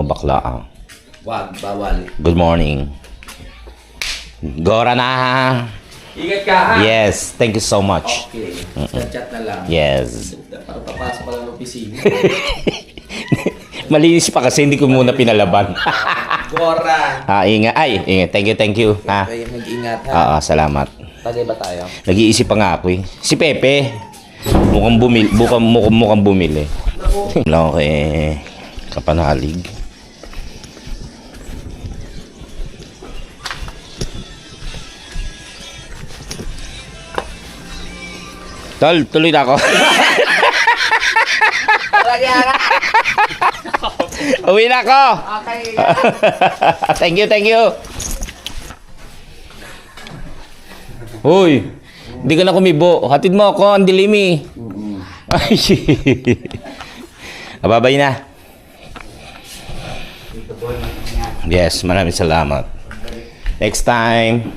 bakla ah. Wag, bawal. Good morning. Gora na. Ingat ka ha? Yes, thank you so much. Okay. Chat na lang. Yes. Para papasok pa lang ng opisina. Malinis pa kasi hindi ko muna pinalaban. Gora. Ingat. Ay, ingat. Thank you. Kayo mag-ingat ha? Salamat. Tagay ba tayo? Nag-iisip pa nga ako eh. Si Pepe. Mukhang bumili. Lang kay Kapanalig. Tol, tuloy na ako. Uwi na ako. Okay. Thank you. Uy, hindi ka na kumibo. Hatid mo ako, ang dilimi. Ay, ababay na. Yes, maraming salamat. Next time,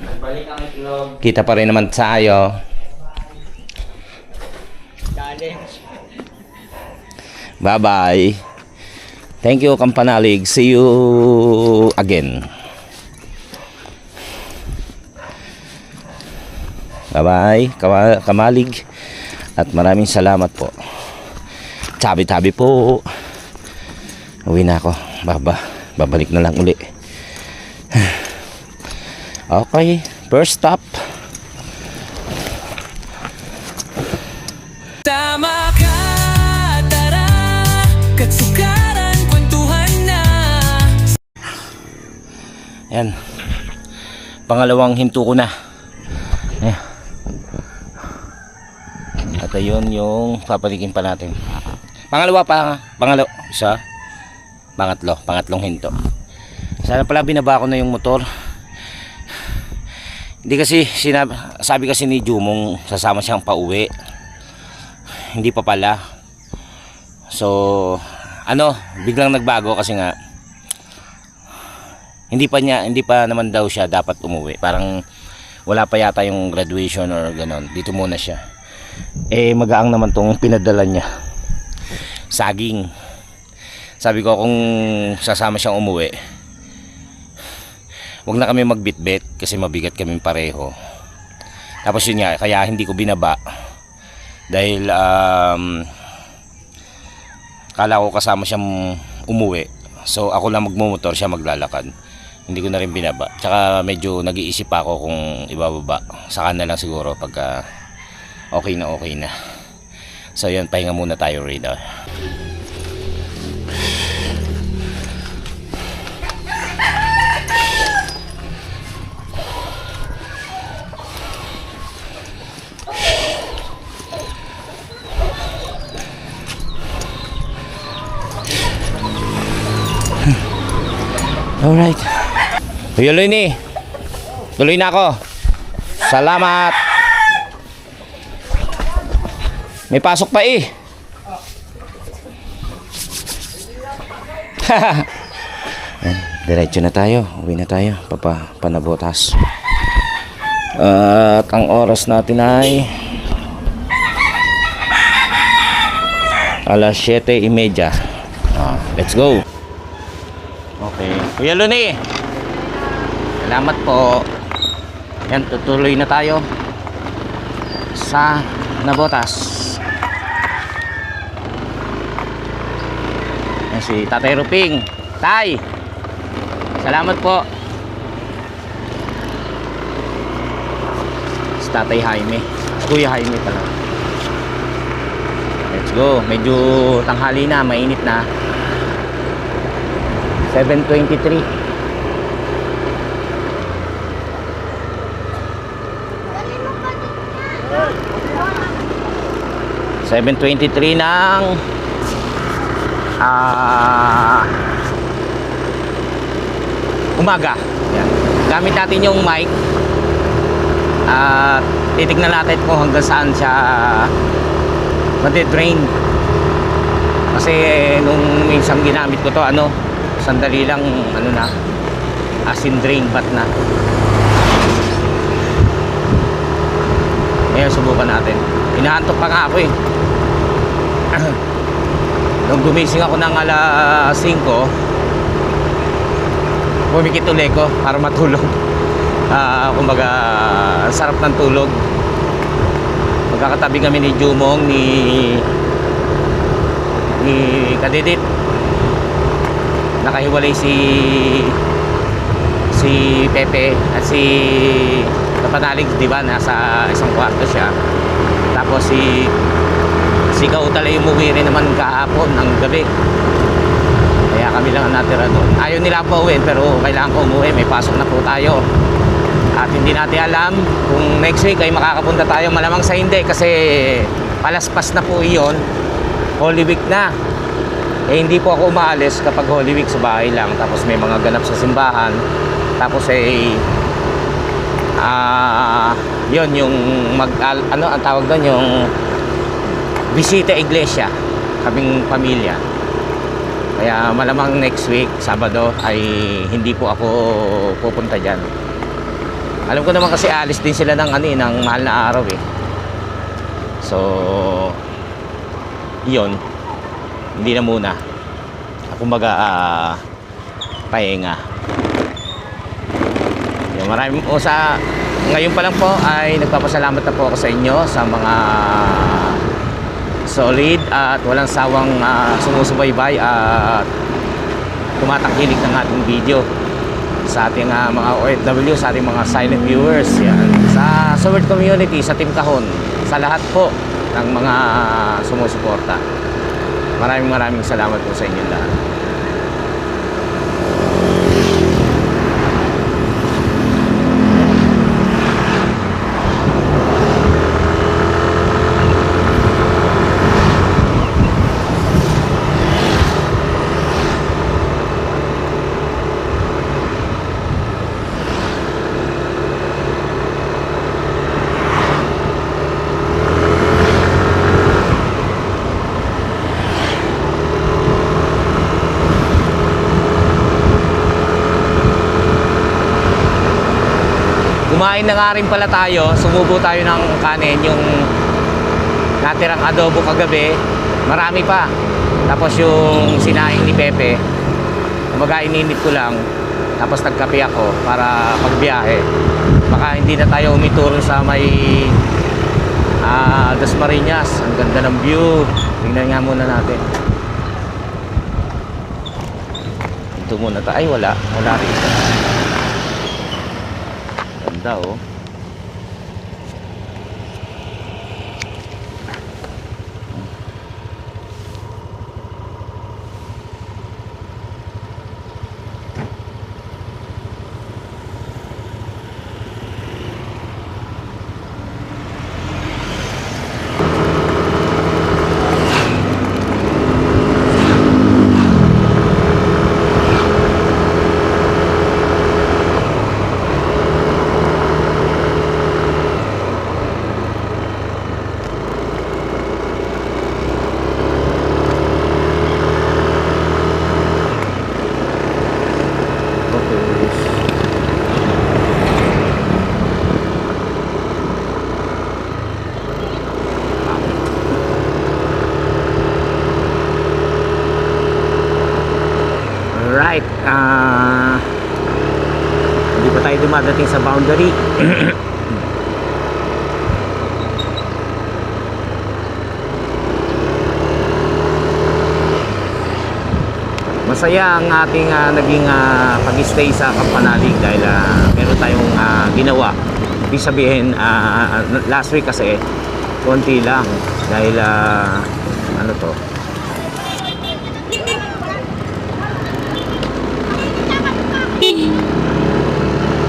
kita pa rin naman tayo. Bye-bye. Thank you, Kampanalig. See you again. Bye-bye, Kamalig. At maraming salamat po. Tabi-tabi po. Uwi na ako. Babalik na lang uli. Okay, first stop. Tama ka, tara, katsukaran, kwentuhan na. Yan. Pangalawang hinto ko na. Ayan. At ayun yung papalikin pa natin. Pangatlong hinto. Sana pala binaba ko na yung motor. Hindi kasi sabi kasi ni Jumong sasama siyang pauwi. Hindi pa pala. So biglang nagbago kasi nga hindi pa naman daw siya dapat umuwi. Parang wala pa yata yung graduation or ganon. Dito muna siya. Magaang naman tong pinadala niya. Saging. Sabi ko kung sasama siyang umuwi, wag na kami magbitbit kasi mabigat kami pareho. Tapos yun nga, kaya hindi ko binaba. Dahil kala ko kasama siyang umuwi. So ako lang magmumotor, siya maglalakad. Hindi ko na rin binaba. Tsaka medyo nag-iisip ako kung ibababa. Saka na lang siguro pagka okay na. So yun, pahinga muna tayo rito. Alright. Tuloy na ako. Salamat. May pasok pa eh. Diretso na tayo. Uwi na tayo. Panabotas. At ang oras natin ay alas 7:30. Let's go. Okay. Kuya Luni, salamat po. Yan, tutuloy na tayo sa Nabotas. Yan si Tatay Ruping. Tay, salamat po. Si Tatay Jaime, Kuya Jaime pala. Let's go. Medyo tanghali na, mainit na. 7:23. ng umaga. Yan. Gamit natin yung mic at titignan natin kung hanggang saan siya madi-drain. Kasi nung minsan ginamit ko to, sandali lang, acid drain bat na. Ngayon subukan natin. Inaantok pa nga ako eh. Nung gumising ako ng alas 5, pumikit uli ko para matulog. Kumbaga sarap ng tulog. Magkakatabi kami ni Jumong, ni Kadidit. Nakahiwalay si Pepe at si Kapanalig, di ba? Nasa isang kwarto siya. Tapos si Kautalay umuwi rin naman kahapon ng gabi. Kaya kami lang ang natira doon. Ayaw nila po uwi, pero kailangan ko umuwi. May pasok na po tayo. At hindi natin alam kung next week ay makakapunta tayo. Malamang sa hindi kasi palaspas na po iyon. Holy Week na. Hindi po ako umaalis kapag Holy Week, sa bahay lang. Tapos may mga ganap sa simbahan. Tapos yun yung ano ang tawag doon, yung bisita iglesia kaming pamilya. Kaya malamang next week Sabado ay hindi po ako pupunta dyan. Alam ko naman kasi alis din sila ng ng mahal na araw eh. So yun, hindi na muna. Kumbaga pahinga. Maraming po ngayon pa lang po ay nagpapasalamat na po ako sa inyo sa mga solid at walang sawang sumusubaybay at tumatangkilik ng ating video sa ating mga OFW, sa ating mga silent viewers yan, sa Sword Community, sa Team Kahon, sa lahat po ng mga sumusuporta. Maraming salamat po sa inyo lahat. Kumain na nga rin pala tayo. Sumubo tayo ng kanin. Yung natirang adobo kagabi, marami pa. Tapos yung sinaing ni Pepe, ininit ko lang. Tapos nagkape ako para pagbiyahe. Baka hindi na tayo umituro sa may Dasmariñas. Ang ganda ng view. Tingnan nga muna natin. Ito muna tayo. Ay, wala rin. Ganda oh. Alright, hindi pa tayo dumadating sa boundary. Masaya ang ating naging pag-stay sa Campanalig dahil meron tayong ginawa. Ibig sabihin, last week kasi konti lang dahil ano to,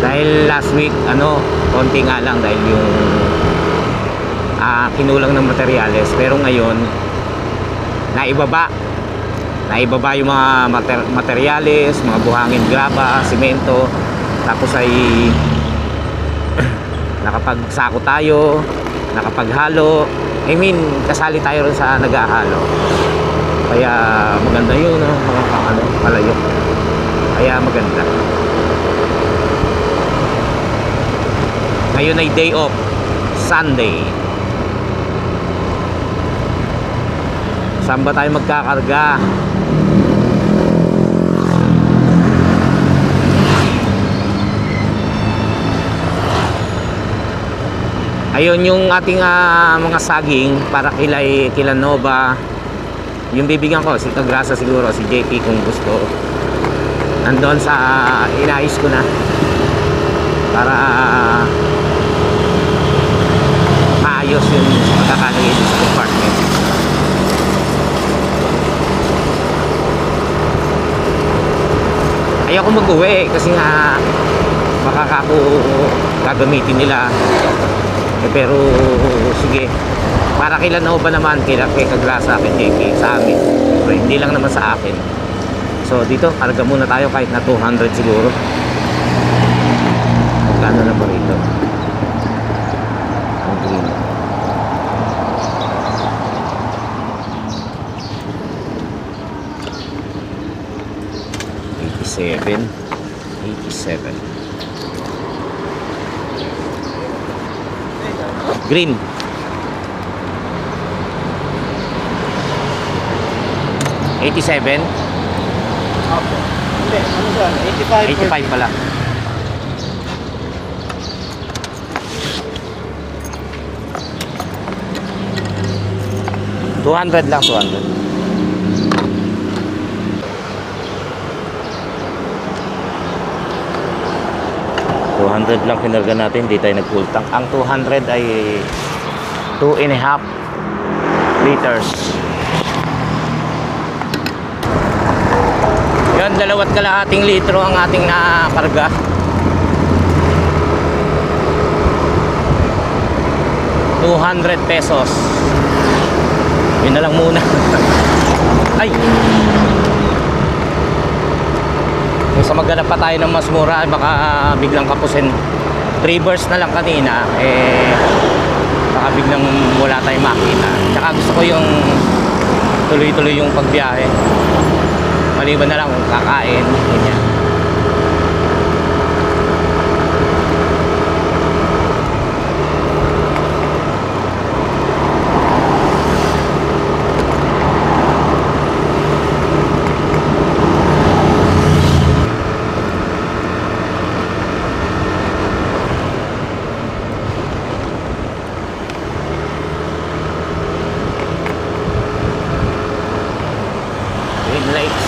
dahil last week konti nga lang dahil yung kinulang ng materyales, pero ngayon naibaba yung mga materyales, mga buhangin, graba, simento, tapos ay nakapagsako tayo, nakapaghalo. I mean, kasali tayo rin sa naghahalo. Kaya maganda yun, mga palayok. Kaya maganda. Ngayon ay day off, Sunday. Saan ba tayo magkakarga? Ayun yung ating mga saging para kila Nova. Yung bibigyan ko, si Kagrasa siguro, si JP kung gusto. Nandun sa inayos ko na. Para maayos yung pagkakalagay sa compartment. Ayaw ko mag-uwi kasi nga baka ako gagamitin nila. Pero sige, para kila Nova naman, kay Kagrasa, kay JP, sa amin. Pero hindi lang naman sa akin. So dito, karga muna tayo kahit na 200 siguro. Magkano na po rito? Ang green. $87. Green. $87? Hindi, ano saan? 85 pala. $200 lang, 200. $200 lang kinarga natin, hindi tayo nag-full tank. Ang 200 ay 2.5 liters. Yan, 2.5 litro ang ating nakarga. ₱200. Yun na lang muna. Ay! Kung sa maghanap pa tayo ng mas mura, baka biglang kapusin. 3 bars na lang kanina, baka biglang wala tayong makina. Tsaka gusto ko yung tuloy-tuloy yung pagbiyahe. Maliban na lang kung kakain, ganyan. Green lights.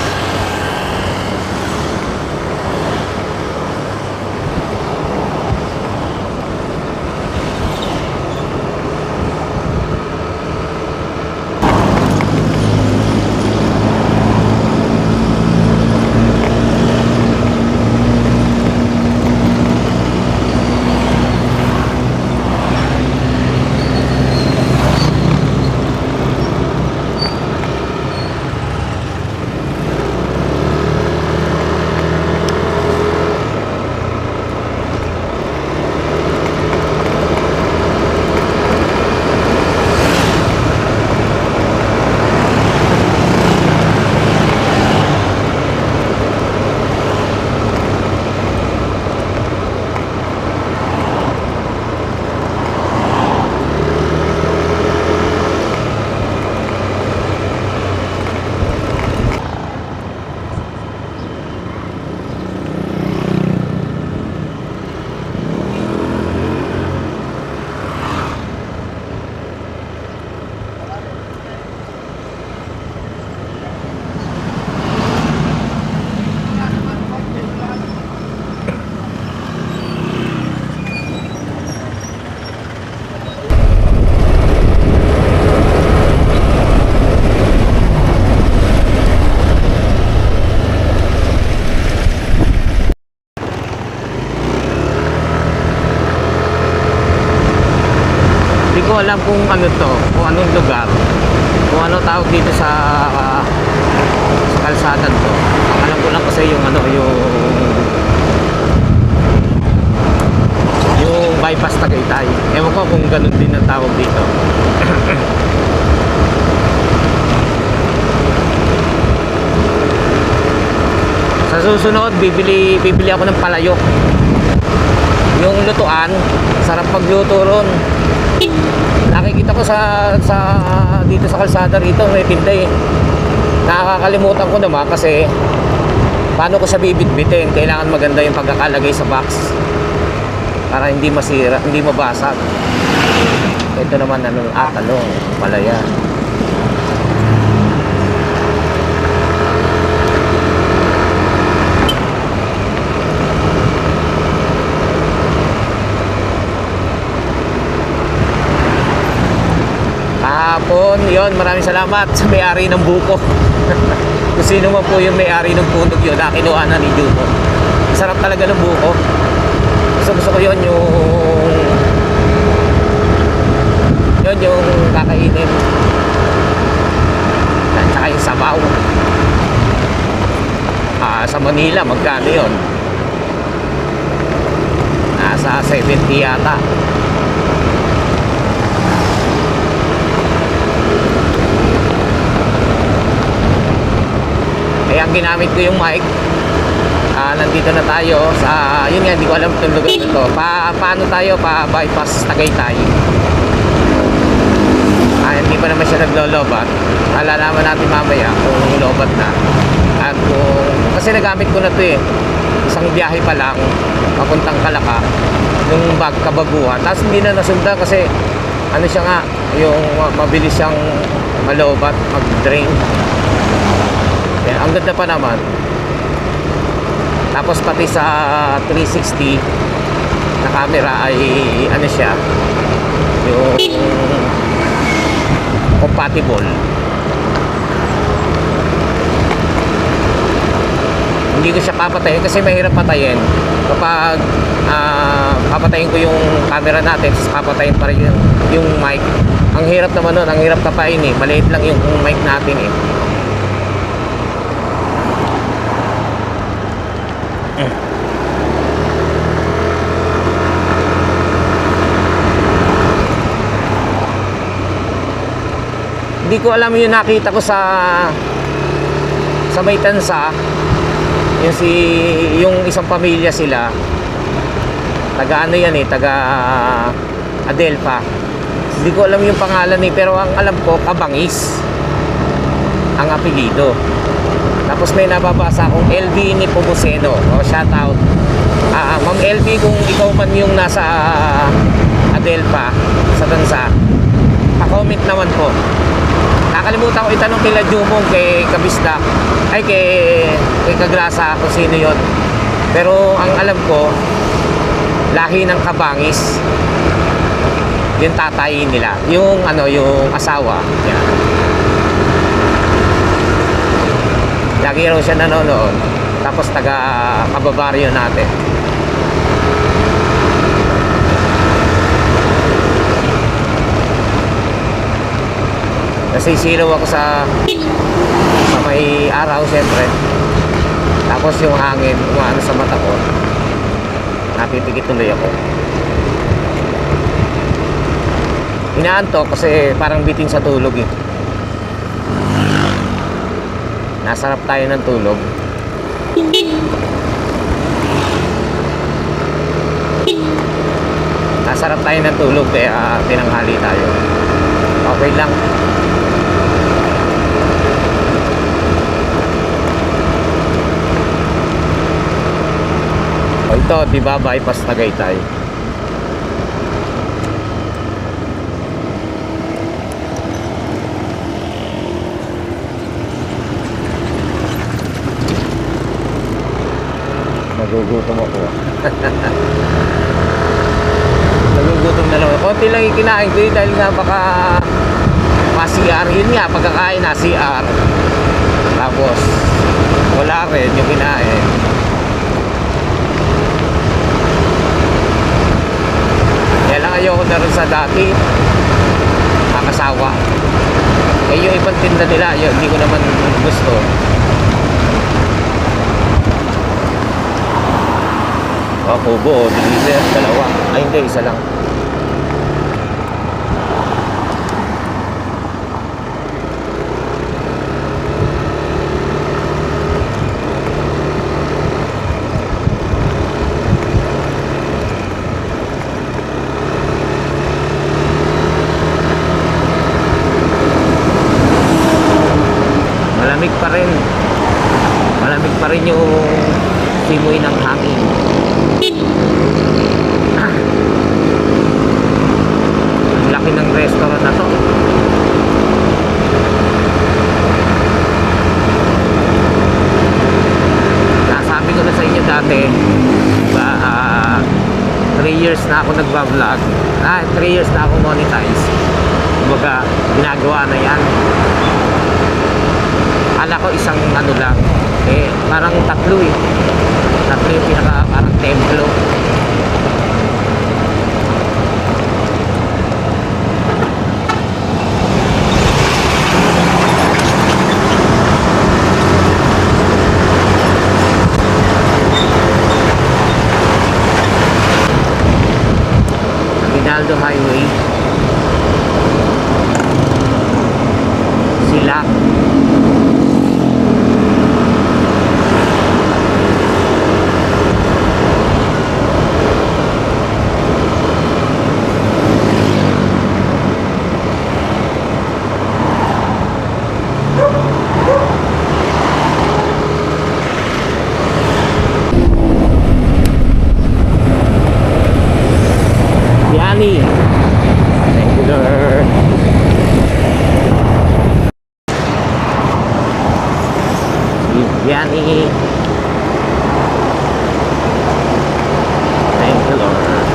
Hindi ko alam kung ano to, kung anong lugar, kung ano tawag dito sa kalsada to. Ang alam ko lang kasi yung ano, yung bypass Tagaytay. Ewan ko kung ganun din ang tawag dito. Sa susunod, bibili ako ng palayok. Yung lutuan, sarap pagluto ron. Nakikita ko sa dito sa kalsada rito, may tinda eh. Nakakalimutan ko naman kasi paano ko siya bibitbitin. Kailangan maganda yung pagkakalagay sa box. para hindi masira, hindi mabasag. Ito naman talong, palaya. Kahapon, yon, maraming salamat sa may-ari ng buko. Kung sino man po yung may-ari ng punog yun, nakinuha na ni Juno. Sarap talaga ng buko. Gusto ko yun yung kakainin. At saka yung sabaw. Sa Manila, magkano yun? Nasa 70 yata. Kaya ang ginamit ko yung mic. Nandito na tayo sa, yun nga, hindi ko alam itong lugar na to. Paano tayo bypass Tagaytay? Hindi pa naman siya naglolobat. Alalaman natin mamaya kung lobat na. At kasi nagamit ko na to eh. Isang biyahe pa lang papuntang Kalaka yung kabaguhan. Tapos hindi na nasundan kasi ano siya nga, yung mabilis siyang malobat, mag-drain. Kaya ang ganda pa naman. Tapos pati sa 360 na camera ay ano siya, yung compatible. Hindi ko siya papatayin kasi mahirap patayin kapag papatayin ko yung camera natin, papatayin pa rin yung mic. Ang hirap naman nun, ang hirap kapain eh, maliit lang yung mic natin eh. Hindi ko alam yung nakita ko sa may tansa, yung isang pamilya sila, taga ano yan eh, taga Adelpa. Hindi ko alam yung pangalan eh, pero ang alam ko Kabangis ang apelido. Tapos may nababasa akong LV ni Pumoseno. Shout out. Ma'am LV, kung ikaw man yung nasa Adelpa sa tansa, pa-comment naman po. Nakalimutan ko itanong kila Jumong, kay Kabisda, ay kay Kagrasa kung sino yun. Pero ang alam ko, lahi ng Kabangis yung tatay nila, yung yung asawa. Yan. Lagi raw siya nanonood. Tapos taga kababaryo natin. Nasisilaw ako sa may araw siyempre. Tapos yung hangin umaano sa mata ko, napipikit tuloy ako. Inaantok kasi parang bitin sa tulog eh. Nasarap tayo ng tulog. Nasarap tayo ng tulog kaya tinanghali tayo. Okay lang. Ito, diba, bypass Tagaytay. Nagugutom ako. Nagugutom na naman. Konti lang yung kinain ko dahil nga baka ma-CR. Yun nga, pagkakain na CR. Tapos wala rin yung kinain. Kaya lang ayoko na rin sa dati makasawa. Eh yung ibang tinda nila, yun, hindi ko naman gusto. Kubo, deliver, dalawa. Ay hindi, isa lang. Malamig pa rin. Malamig pa rin yung simoy ng hangin. dati, 3 years na ako nagbablog. 3 years na ako monetize. Kumbaga, ginagawa na yan. Akala ko isang ano lang. Eh, parang tatlo eh. Tatlo yung pinaka parang templo. Rinaldo Highway. Sila. Yani. Regular. Yani. Thank you, Lord.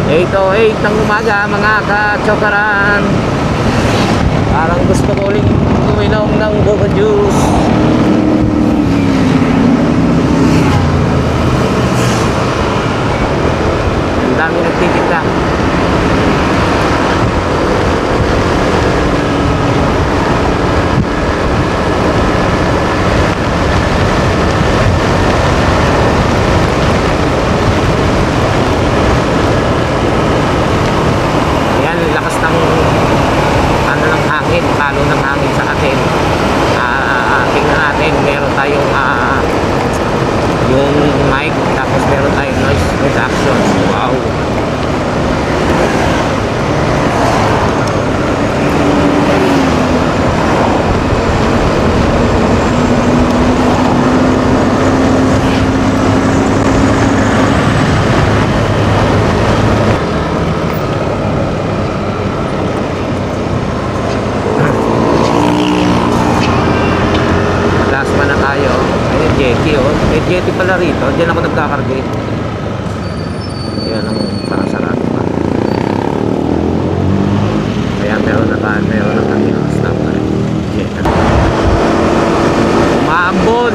Ito, 8 ng umaga mga ka-chokaran. Parang gusto ko uling uminom ng Boba Juice. Ang dami nagtitinda. Ayan, lakas ng ano ng hangin, palo ng hangin sa atin. Tingnan natin, meron tayong yung mic, tapos meron tayong noise reduction. Wow. Last pa na tayo. Ayun, jetty oh. May jetty pala rito. Diyan ako nagkakargate. Ayan ang sarap pa. Kaya meron na tayo stop na rin. Jetty. Maambon!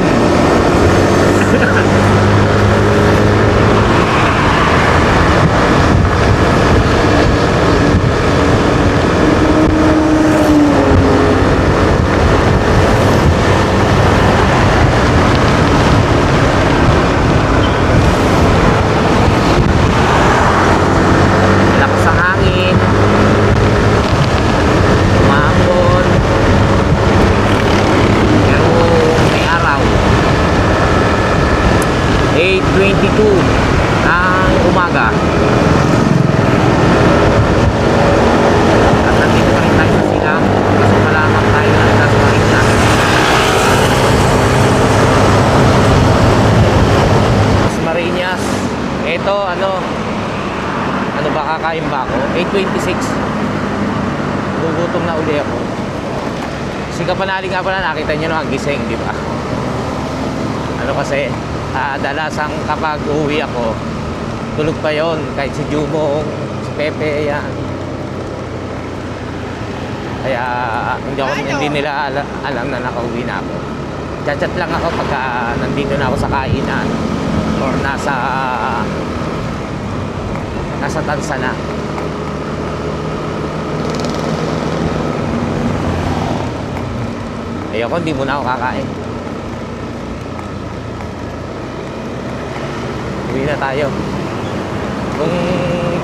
Lakas ang hangin. Maambon. Pero may araw. 8:22 ng umaga. At nandito pa rin tayo sa silang. Kasi malamang tayo ng Das Marinas. Das Marinas. Ito ano ba, kakain ba ako? 8:26. Gugutom na uli ako. Si Kapanali nga pala, nakita nyo naman gising, di ba? Ano kasi, dalasang kapag uwi ako, tulog pa yon, kahit si Jumong, si Pepe, yan. Kaya hindi nila alam na nakauwi na ako. Chat-chat lang ako pagka nandito na ako sa kainan or nasa tansa na. Ayoko, hindi muna ako kakain. Uwi na tayo. Kung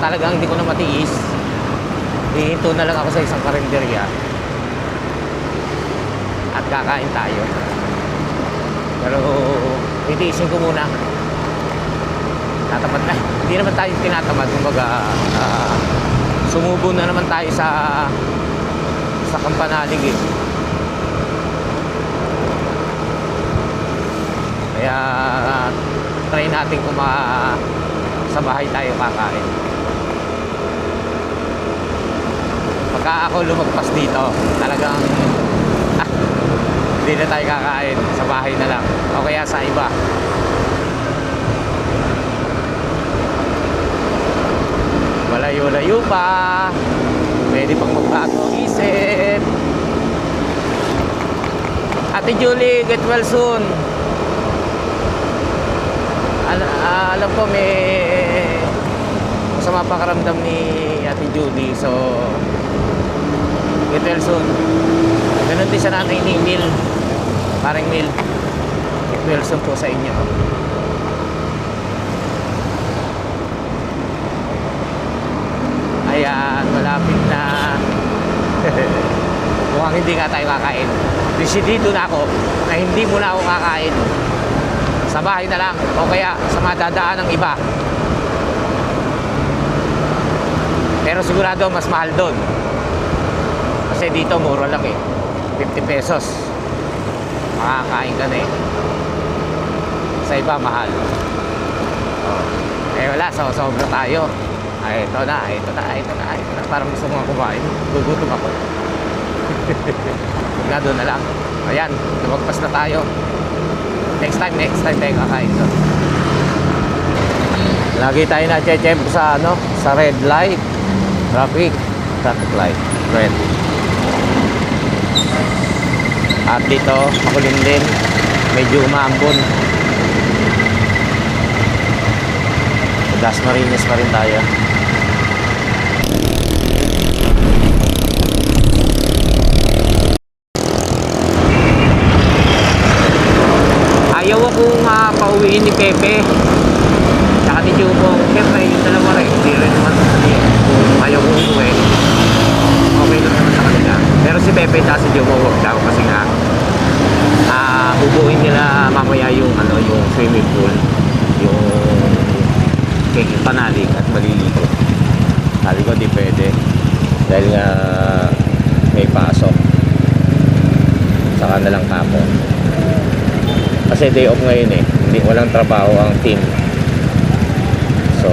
talagang hindi ko na matiis, hihinto na lang ako sa isang karinderya at kakain tayo. Pero titiisin ko muna. Tatamad na. Hindi naman tayo tinatamad. Kumbaga, sumubo na naman tayo sa Kampanalig eh. Kaya try natin kung sa bahay tayo kakain. baka ako lumagpas dito. Talagang hindi na tayo kakain. Sa bahay na lang. O kaya sa iba. Malayo-layo pa. Pwede pang magbago ang isip. Ate Julie, get well soon. Alam ko may masama pakaramdam ni Ate Julie. So, get well soon. Ganun din sa nanay ni Mil. Parang Mil. Get well soon po sa inyo. Ayan, malapit na. Mukhang hindi nga tayo kakain. Desidido na ako na hindi muna ako kakain. Sa bahay na lang o kaya sa madadaan ng iba. Pero sigurado mas mahal doon. Kasi dito mura lang eh. 50 pesos. Makakain ka na eh. Sa iba mahal. Eh wala, sobra tayo. Ay, ito na. Parang gusto mo kumain. Gugutom ako. Nga doon na lang. Ayan, lumagpas na tayo. Next time tayo kakain doon. Lagi tayo na-check sa sa red light. Traffic light. Red. At dito, makulim din. Medyo umaambon. Dasmariñas pa rin tayo. Ayaw akong pauwiin ni Pepe tsaka ni Jumong. Siyempre yung dalawa rin hindi rin naman kung ayaw kong umuwi, okay lang naman sa kanila. Pero si Pepe at si Jumong wag daw kasi nga ubuin nila mamaya yung yung swimming pool, yung panalig at maliligo. Sabi ko di pwede dahil nga may pasok, saka na lang hapon. Kasi day off ngayon eh. Hindi, walang trabaho ang team. So,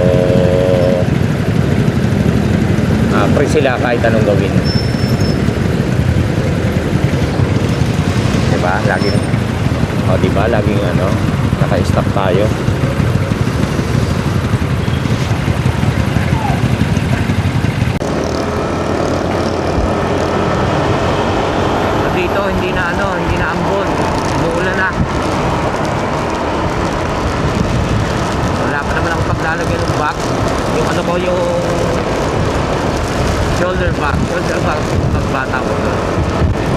free sila kahit anong gawin. Diba? Laging, diba? Laging naka-stop tayo. Dito, hindi na ambon. Umuulan na. Wala pa naman ako paglalagyan ng bag. Yung yung shoulder bag pagbata ko doon.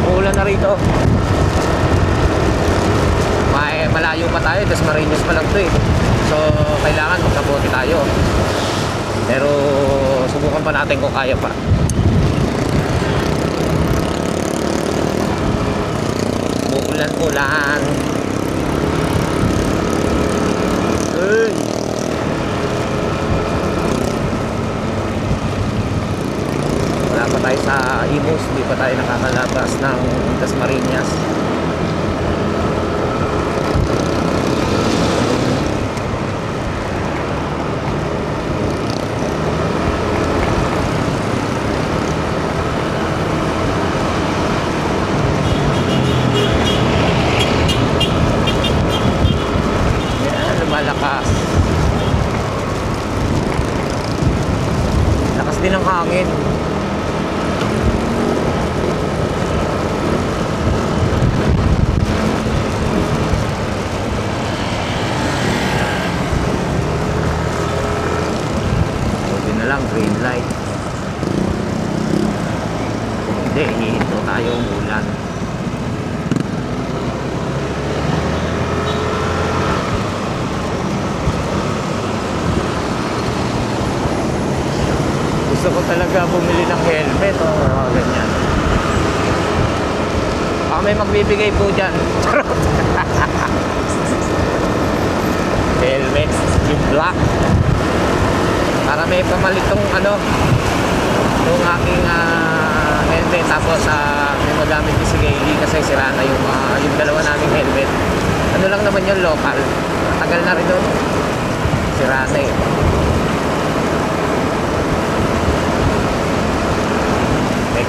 Umuulan na rito. Malayo pa tayo, Dasmariñas pa lang to eh. So kailangan magkabote tayo. Pero subukan pa natin kung kaya pa. Ulan. Wala pa tayo sa Imus, hindi pa tayo nakakalabas ng Dasmariñas. Lakas din ang hangin. Buti na lang green light. Hindi, hihinto tayo umulan. Gusto ko talaga bumili ng helmet o ganyan. May magbibigay po dyan. Helmet, yung black. Para may pamalit tong yung aking helmet. Tapos may magamit ko si Gaily kasi sira na yung dalawa naming helmet. Ano lang naman yung local. Tagal na rin doon. Sira na eh. May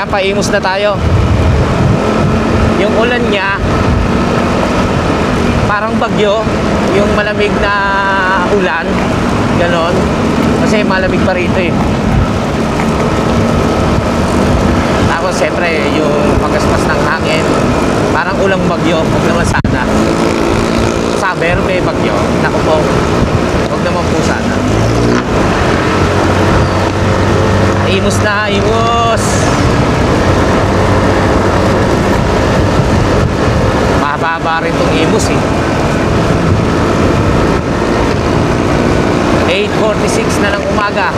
Ayan, paimos na tayo. Yung ulan niya, parang bagyo. Yung malamig na ulan. Ganon. Kasi malamig pa rito eh. Tapos siyempre, yung pagaspas ng hangin, parang ulang bagyo. Huwag naman sana. Summer, may bagyo. Naku po. Huwag naman po sana. Imos na, imos! Mahaba rin itong imos eh. 8:46 na ng umaga.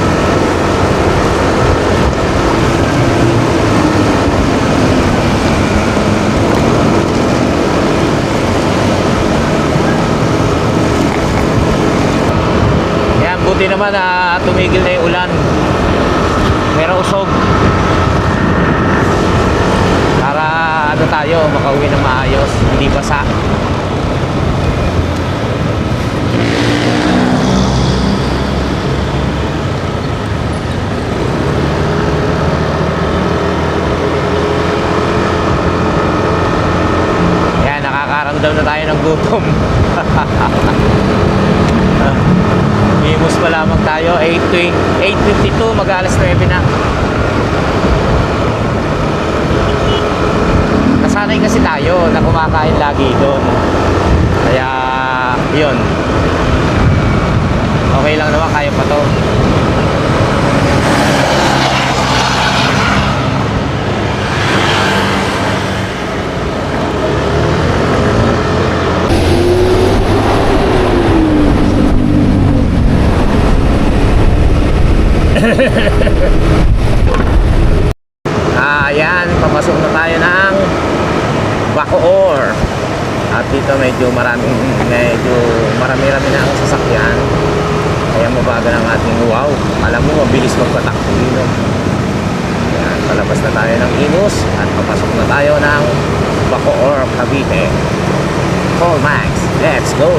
Yan, buti naman na tumigil na yung ulan. Pero usog. Para ano tayo, makauwi ng maayos, hindi basa. Yan, nakakaramdam na tayo ng gutom. Imos pa lamang tayo, 8:52, mag-alas 9 na. Nasanay kasi tayo na kumakain lagi doon. Kaya, yun. Okay lang naman, kaya pa to. Ayan, papasok na tayo ng Bacoor. At dito medyo marami na ang sasakyan. Kaya mabagal ang ating wow. Alam mo, mabilis magpatakbo dito. Ayan, palabas na tayo ng Imus at papasok na tayo ng Bacoor, Cavite. Call Max, let's go!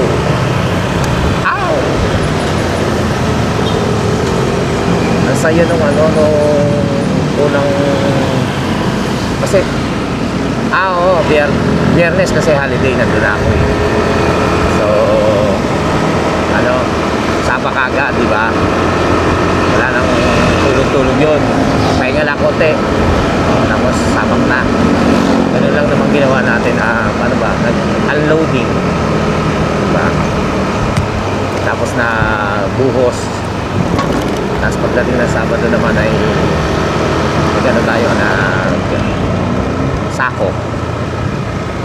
Ow! Ang saya nung nung unang kasi oo, Biyernes kasi holiday nandun ako eh. So Sabak agad, di ba? Wala nang tulog-tulog yun, pahinga lang konti, tapos sabak na. Ganun lang naman ginawa natin, unloading, di ba? Tapos na buhos. Tapos pagdating ng Sabado naman ay tayo na sako.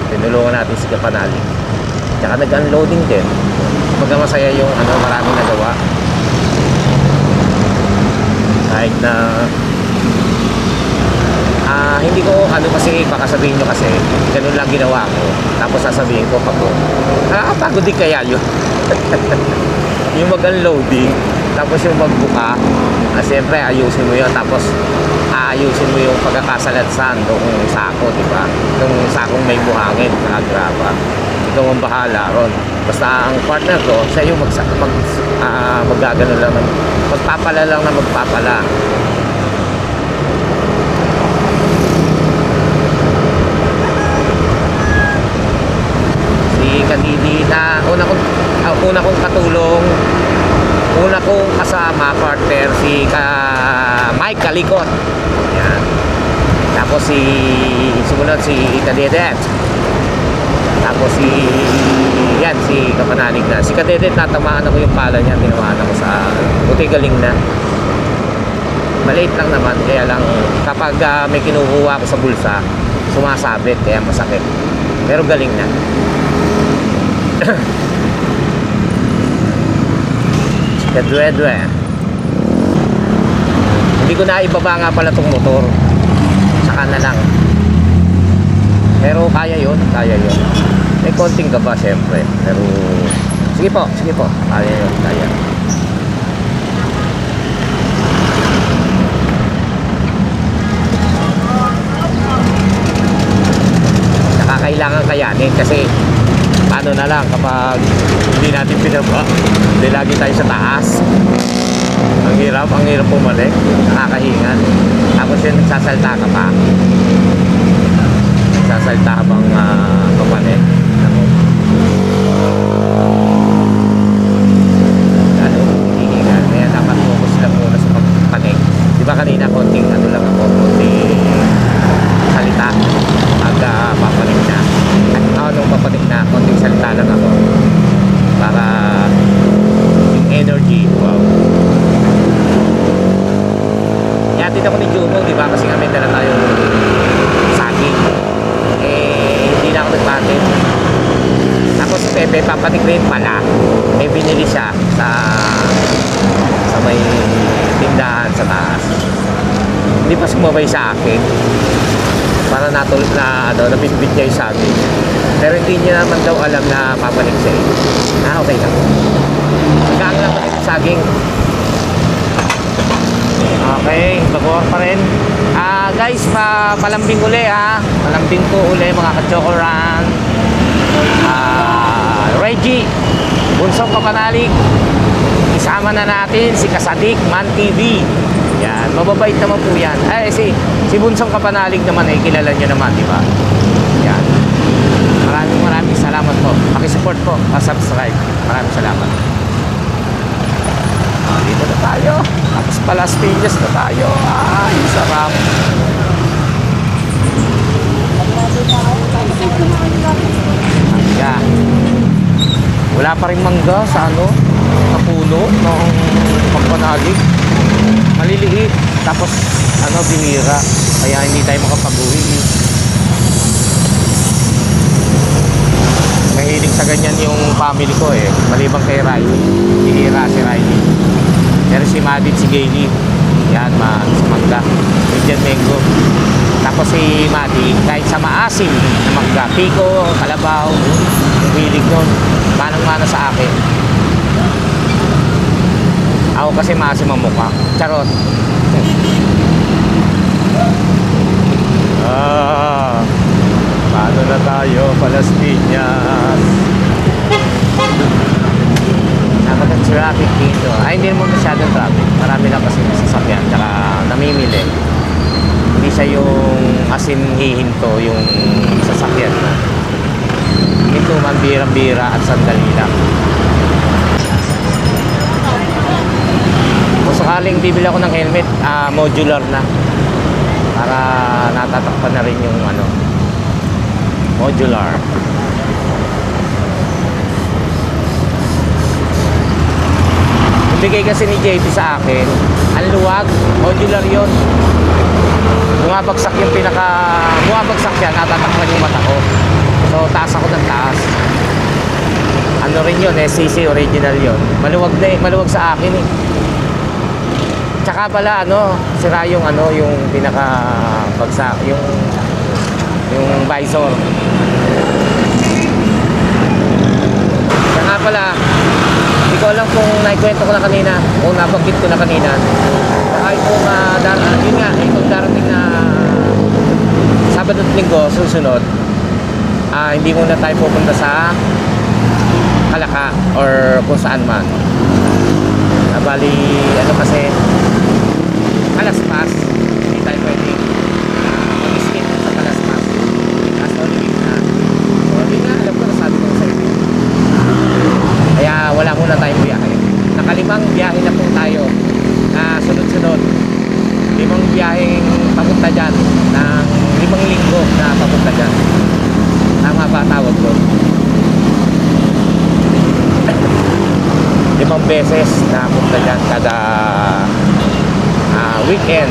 Tinulungan natin si Kapanali. Tsaka nag-unloading din. Kumbaga masaya yung maraming nagawa. Kahit na hindi ko kasi baka sabihin nyo kasi ganun lang ginawa ko. Tapos sasabihin ko nakakapagod din kaya yun. Yung mag-unloading, tapos yung magbuka, siyempre ayusin mo yun, tapos aayusin mo yung pagkakasaladsan ng sako, di ba? Yung sakong may buhangin, nakagraba. Ikaw ang bahala ron. Basta ang partner ko, siya yung maggagano lang, magpapala lang na magpapala. Si Kadidita, una kong katulong, una kong kasama, partner, si Mike Kalikot. Yan. Tapos sumunod si Kadedet. Tapos si Kapanalig na. Si Kadedet, natamaan ako yung pala niya, tinamaan ako sa buti, galing na. Maliit lang naman, kaya lang kapag may kinukuha ako sa bulsa, sumasabit, kaya masakit. Pero galing na. Kadwe-dwe. Hindi ko na ibaba nga pala tong motor. Saka na lang. Pero kaya yun. May konting gaba syempre. Pero sige po. Kaya yun, kaya. Saka kailangan kayanin kasi paano na lang kapag hindi natin pinaba, hindi lagi tayo sa taas. Ang hirap bumalik, nakakahingan. Tapos Tapos yun, nagsasalta ka pa. Nagsasalta habang papalit. Ako. Lalo, hihingal. Kaya dapat focus lang muna sa pagpapalit. Di ba kanina, konting ano lang ako, konting salita. Pag papalit na. At nung papalit na, konting salita lang ako. Para yung energy, wow. Yatid ako ni Jumo, di ba? Kasi nga may dala tayo saging. Hindi na ako nagpatid. Tapos si Pepe, papatik rin pala. May binili siya sa may tindahan sa taas. Hindi pa sumabay sa akin. Para natulog na, nabitbit niya yung saging. Pero hindi niya naman daw alam na papatik siya. Okay lang. Magkaan lang pa ito saging. Okay, bago pa rin. Guys, palambing uli ha. Palambing po uli mga ka-chokoran. Reggie, Bunsong Kapanalig. Isama na natin si Kasadik Man TV. Yan, mababait naman po yan. Si Bunsong Kapanalig naman kilala nyo naman, di ba? Yan. Maraming salamat po. Pakisupport po, pa-subscribe. Maraming salamat. Dito na tayo. Tapos Palas Piñas na tayo. Ay, sarap. Mangga. Wala pa rin mangga sa sa puno ng Pampanalig. Maliliit. Tapos binira. Kaya hindi tayo makapag-uwi. Mahilig sa ganyan yung family ko maliban kay Riley. Hihira si Riley. Pero si Madit, si Gailey, yan, mangga. Indian mango. Tapos si Madi, kahit sa maasim na mangga, piko, kalabaw, hilig nun. Manang-mana sa akin. Ako kasi maasim ang mukha. Charot. Paano na tayo, Palas Piñas? Napagod traffic dito. Hindi naman masyadong traffic. Marami lang kasi sasakyan. Tsaka namimili. Hindi siya yung asin hihinto yung sasakyan na. Ito man birang-bira at sandali lang. Kung sakaling bibili ako ng helmet, modular na. Para natatakpan na rin yung modular. Bigay kasi ni JP sa akin, ang luwag, modular yon. Bumabagsak yung bumabagsak yan, natatakpan yung mata ko. So, taas ako ng taas. Ano rin yun, SCC original yon. Maluwag sa akin Tsaka pala, sira yung yung pinaka-bagsak, yung visor. Tsaka pala, hindi ko alam kung naikwento ko na kanina, kung nabanggit ko na kanina. Saka itong, yun nga, itong darating na Sabado at Linggo, susunod, hindi muna tayo pupunta sa Kalaka or kung saan man. Bali, kasi, Kalaspas, hindi tayo pwede mag-skip sa Kalaspas. Kaso, limit na. So, yun nga, alam ko, nasabi ko sa inyo. Kaya wala muna tayong biyahe. Nakalimang biyahe na po tayo na sunod-sunod. 5 biyaheng papunta dyan ng 5 linggo na papunta dyan. Tama ba tawag ko? 5 beses na punta dyan kada weekend.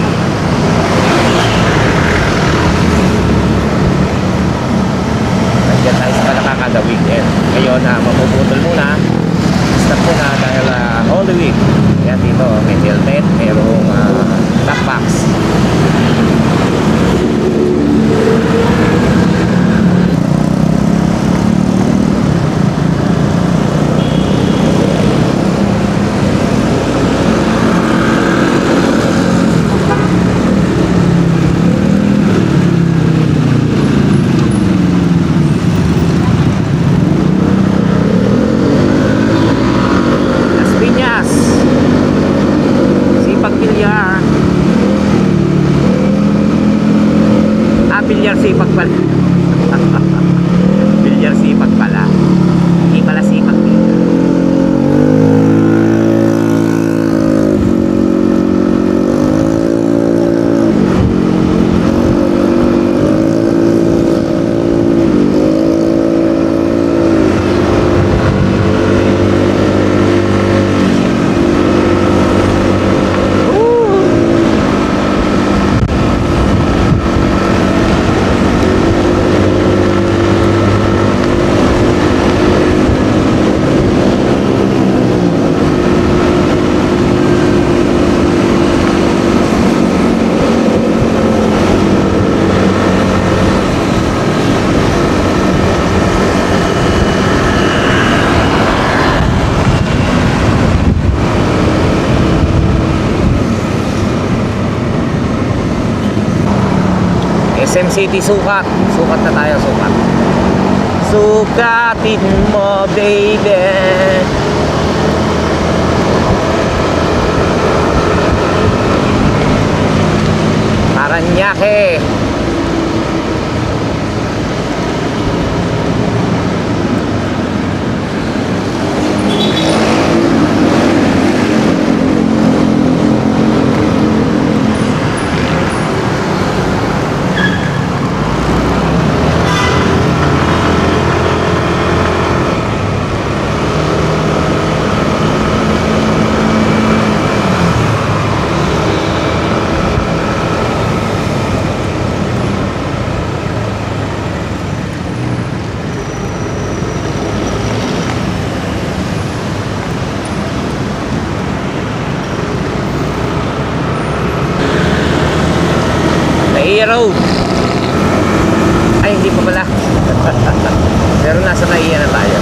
Nandiyan tayo sa Kalaka kada weekend. Ngayon mapuputol muna. Start muna dahil Holy Week. Yan dito, may helmet, mayroong top box. Las Piñas, Sipag Piñas. SM City, sukat. Sukat na tayo, sukat. Sukatin mo, baby. Paranaque. Road. Ay, hindi pa pala. Pero nasa Naiya na tayo.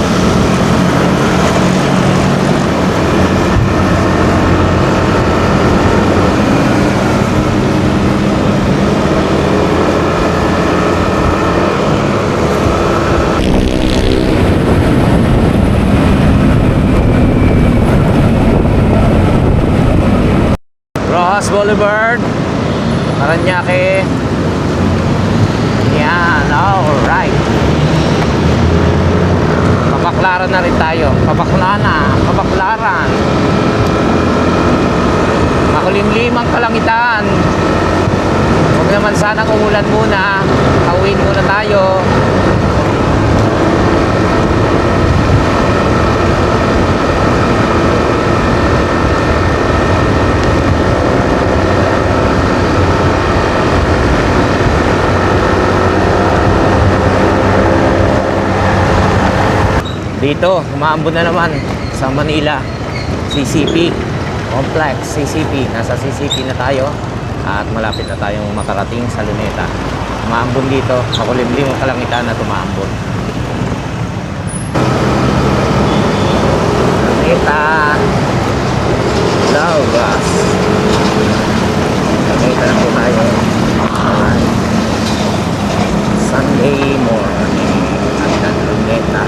Rojas Boulevard, Paranaque. Yan, alright. Pabaklaran na rin tayo. Pabaklaran. Makulimlimang kalangitan. Huwag naman sanang umulan muna. Pauwiin muna tayo. Dito, umaambon na naman sa Manila CCP Complex. CCP, nasa CCP na tayo at malapit na tayong makarating sa Luneta. Umaambon dito, makulimlim ang kalangitan na tumaambon. Luneta Laugas. Luneta na po tayo. Alright. Sunday morning at Luneta.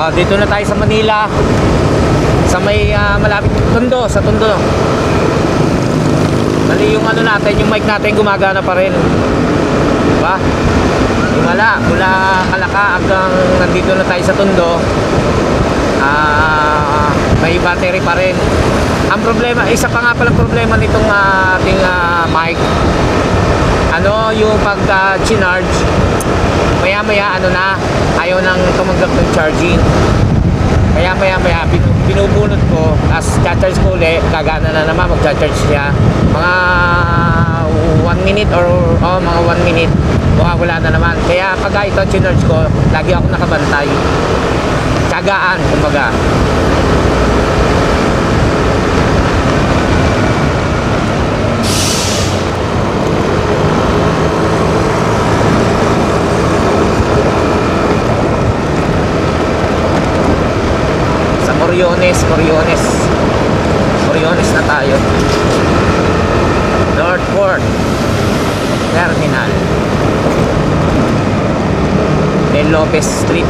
Dito na tayo sa Manila, sa may malapit Tondo, sa Tondo. Mali yung ano natin, yung mic natin gumagana pa rin, diba? Wala, mula Kalaka hanggang nandito na tayo sa Tondo, may battery pa rin. Ang problema, isa pa nga palang problema nitong ating mic, ano, yung pag-charge, maya-maya ano na, ayaw nang tumanggap ng charging. Kaya maya-maya binubunot ko, tapos charge ko ulit, gagana na naman, mag-charge siya. Mga 1 minute or mga 1 minute, wala na naman. Kaya pag ito charge ko, lagi ako nakabantay. Tsagaan, kumbaga. Coriones na tayo. Northport Terminal, Del Lopez Street.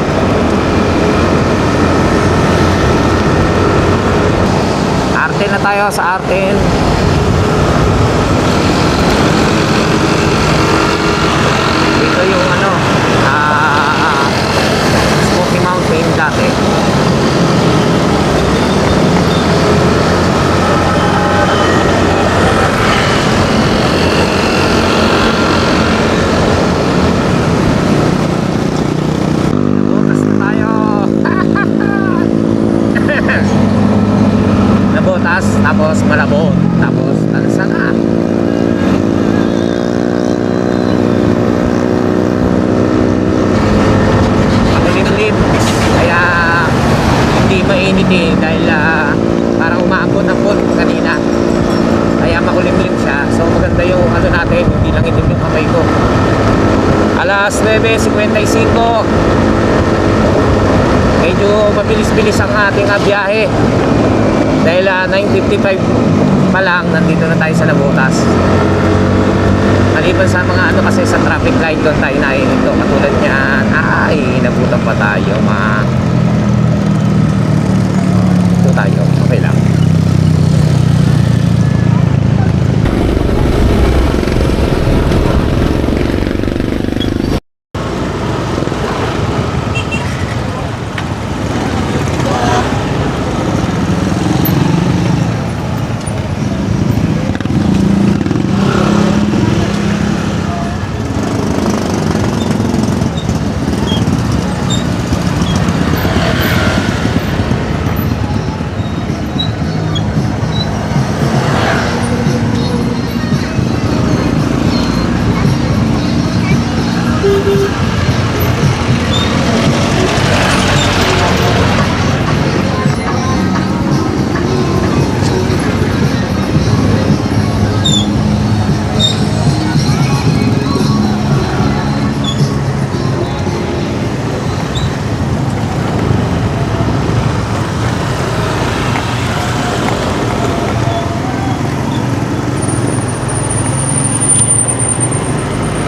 Arten na tayo, sa Arten. Dito yung ano, Smoky Mountain dati. Tapos Malabon, tapos Tansana. Makulimlim, kaya hindi mainit dahil parang umaambon ng pon kanina, kaya makulimlim siya. So maganda yung ano natin, hindi lang itim yung kamay ko. alas 9:55. Medyo mabilis-bilis ang ating biyahe. Dahil 9:55 pa lang, nandito na tayo sa Nabotas. Maliban sa mga ano kasi sa traffic light doon tayo naiinito. Katulad niyan, nabutan pa tayo. Ito tayo, okay lang.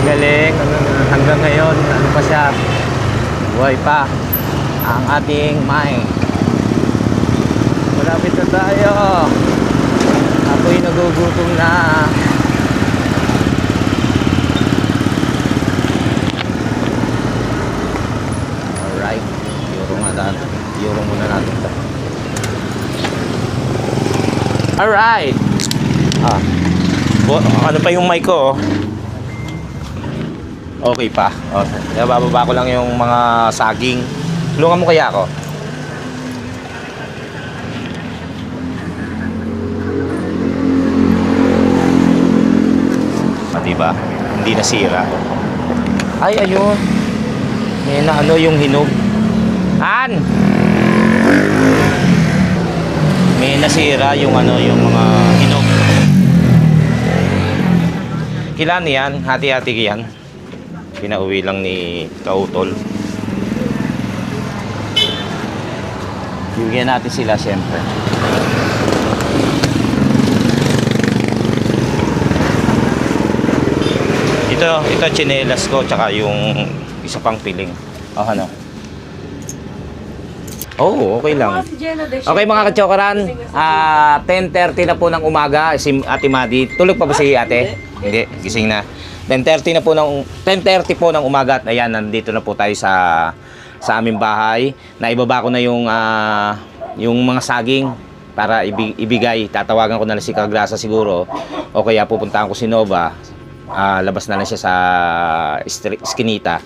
Galing, hanggang ngayon, ano pa siya, buhay pa ang ating mine. Malapit na tayo. Ako'y nagugutom na. Alright, Euro muna natin ito. Alright. Ano pa yung mic ko? Okay pa. Okay. Bababa ko lang yung mga saging. Tulungan mo kaya ako? Diba? Hindi nasira. Ay, ayun. May na ano yung hinog. May nasira yung ano, yung mga hinog. Kilan yan? Hati-hati yan. Pinauwi lang ni Kautol. Bigyan natin sila siyempre. Ito tsinelas ko tsaka yung isa pang piling. Ano? Oh, okay lang. Okay mga kachokaran, 10:30 na po ng umaga si Ate Madi. Tulog pa ba si Ate? Hindi, gising na. 10:30 na po ng 10:30 po ng umaga at ayan, nandito na po tayo sa aming bahay. Naibaba ko na yung mga saging para ibigay. Tatawagan ko na lang si Kagrasa siguro o kaya pupuntahan ko si Nova. Labas na lang siya sa Eskinita.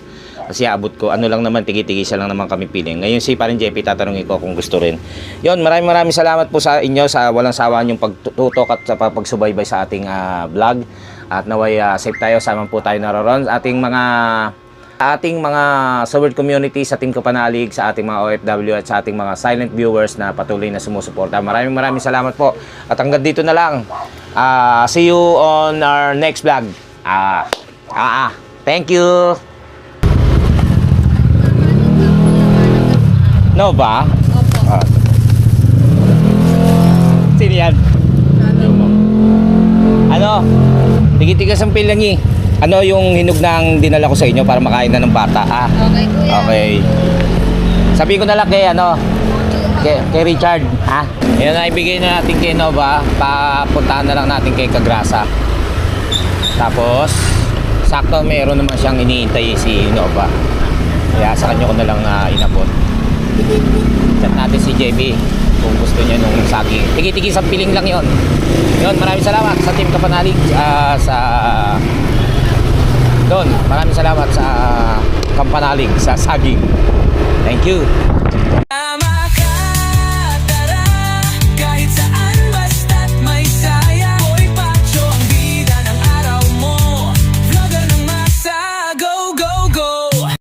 Kasi abot ko, ano lang naman, tigi-tigi siya lang naman kami piling. Ngayon si Parin JP, tatanungin ko kung gusto rin. Yon, maraming salamat po sa inyo sa walang sawaan yung pagtutok at sa pagsubaybay sa ating vlog. At naway safe tayo, sama po tayo naroon. Ating mga sa world community, sa ating kapanalig, sa ating mga OFW at sa ating mga silent viewers na patuloy na sumusuporta. Maraming salamat po. At hanggang dito na lang. See you on our next vlog. Thank you. No ba? Opo. Sino yan? Ano? Tigitigas ang pilangi. Ano yung hinog ng dinala ko sa inyo para makain na ng bata? Okay, kuya. Okay. Sabihin ko na lang kay Richard. Yan na, ibigay na natin kay Nova. Papuntahan na lang natin kay Kagrasa. Tapos, sakto meron naman siyang iniintay si Nova. Kaya sa kanya ko na lang inabot. Chat natin si JB kung gusto niya nung saging. Tigi-tigi sa piling lang yon. Yon, maraming salamat sa Team Kapanalig maraming salamat sa Kapanalig sa saging. Thank you.